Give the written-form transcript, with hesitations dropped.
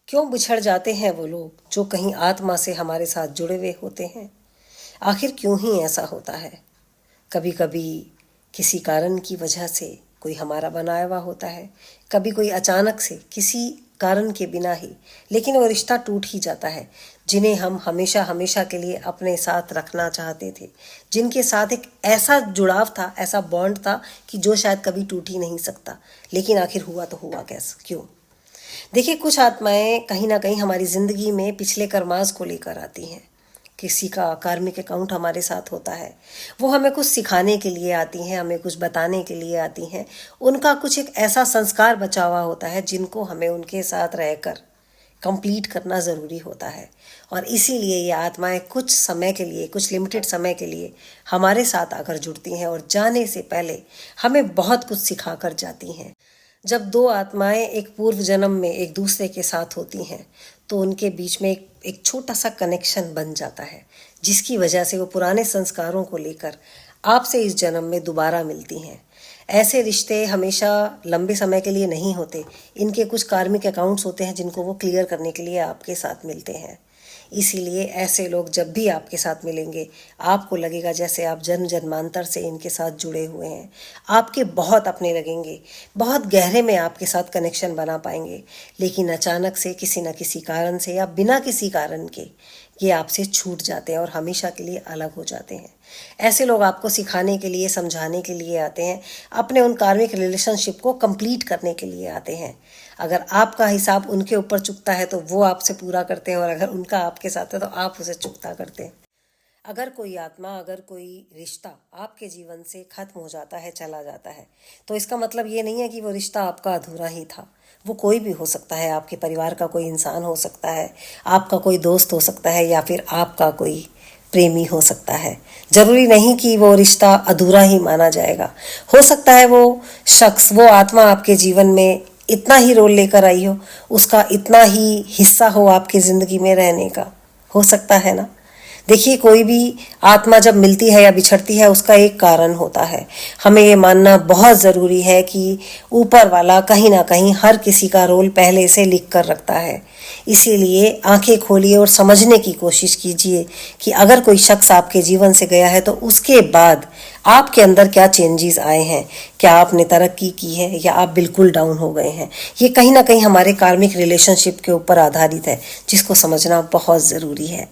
क्यों बिछड़ जाते हैं वो लोग जो कहीं आत्मा से हमारे साथ जुड़े हुए होते हैं? आखिर क्यों ही ऐसा होता है? कभी कभी किसी कारण की वजह से कोई हमारा बनाया हुआ होता है, कभी कोई अचानक से किसी कारण के बिना ही, लेकिन वो रिश्ता टूट ही जाता है जिन्हें हम हमेशा हमेशा के लिए अपने साथ रखना चाहते थे, जिनके साथ एक ऐसा जुड़ाव था, ऐसा बॉन्ड था कि जो शायद कभी टूट ही नहीं सकता। लेकिन आखिर हुआ तो हुआ कैसे, क्यों? देखिए, कुछ आत्माएं कहीं ना कहीं हमारी ज़िंदगी में पिछले कर्मास को लेकर आती हैं। किसी का कार्मिक अकाउंट हमारे साथ होता है, वो हमें कुछ सिखाने के लिए आती हैं, हमें कुछ बताने के लिए आती हैं। उनका कुछ एक ऐसा संस्कार बचा हुआ होता है जिनको हमें उनके साथ रहकर कंप्लीट करना ज़रूरी होता है। और इसीलिए ये आत्माएं कुछ समय के लिए, कुछ लिमिटेड समय के लिए हमारे साथ आकर जुड़ती हैं और जाने से पहले हमें बहुत कुछ सिखा कर जाती हैं। जब दो आत्माएं एक पूर्व जन्म में एक दूसरे के साथ होती हैं तो उनके बीच में एक छोटा सा कनेक्शन बन जाता है, जिसकी वजह से वो पुराने संस्कारों को लेकर आपसे इस जन्म में दोबारा मिलती हैं। ऐसे रिश्ते हमेशा लंबे समय के लिए नहीं होते, इनके कुछ कार्मिक अकाउंट्स होते हैं जिनको वो क्लियर करने के लिए आपके साथ मिलते हैं। इसीलिए ऐसे लोग जब भी आपके साथ मिलेंगे, आपको लगेगा जैसे आप जन्म जन्मांतर से इनके साथ जुड़े हुए हैं। आपके बहुत अपने लगेंगे, बहुत गहरे में आपके साथ कनेक्शन बना पाएंगे। लेकिन अचानक से किसी न किसी कारण से या बिना किसी कारण के ये आपसे छूट जाते हैं और हमेशा के लिए अलग हो जाते हैं। ऐसे लोग आपको सिखाने के लिए, समझाने के लिए आते हैं, अपने उन कार्मिक रिलेशनशिप को कंप्लीट करने के लिए आते हैं। अगर आपका हिसाब उनके ऊपर चुकता है तो वो आपसे पूरा करते हैं, और अगर उनका आपके साथ है तो आप उसे चुकता करते हैं। अगर कोई आत्मा, अगर कोई रिश्ता आपके जीवन से खत्म हो जाता है, चला जाता है, तो इसका मतलब ये नहीं है कि वो रिश्ता आपका अधूरा ही था। वो कोई भी हो सकता है, आपके परिवार का कोई इंसान हो सकता है, आपका कोई दोस्त हो सकता है, या फिर आपका कोई प्रेमी हो सकता है। जरूरी नहीं कि वो रिश्ता अधूरा ही माना जाएगा। हो सकता है वो शख्स, वो आत्मा आपके जीवन में इतना ही रोल लेकर आई हो, उसका इतना ही हिस्सा हो आपकी ज़िंदगी में रहने का। हो सकता है ना? देखिए, कोई भी आत्मा जब मिलती है या बिछड़ती है, उसका एक कारण होता है। हमें ये मानना बहुत ज़रूरी है कि ऊपर वाला कहीं ना कहीं हर किसी का रोल पहले से लिख कर रखता है। इसीलिए आंखें खोलिए और समझने की कोशिश कीजिए कि अगर कोई शख्स आपके जीवन से गया है तो उसके बाद आपके अंदर क्या चेंजेस आए हैं। क्या आपने तरक्की की है या आप बिल्कुल डाउन हो गए हैं? ये कहीं ना कहीं हमारे कार्मिक रिलेशनशिप के ऊपर आधारित है, जिसको समझना बहुत ज़रूरी है।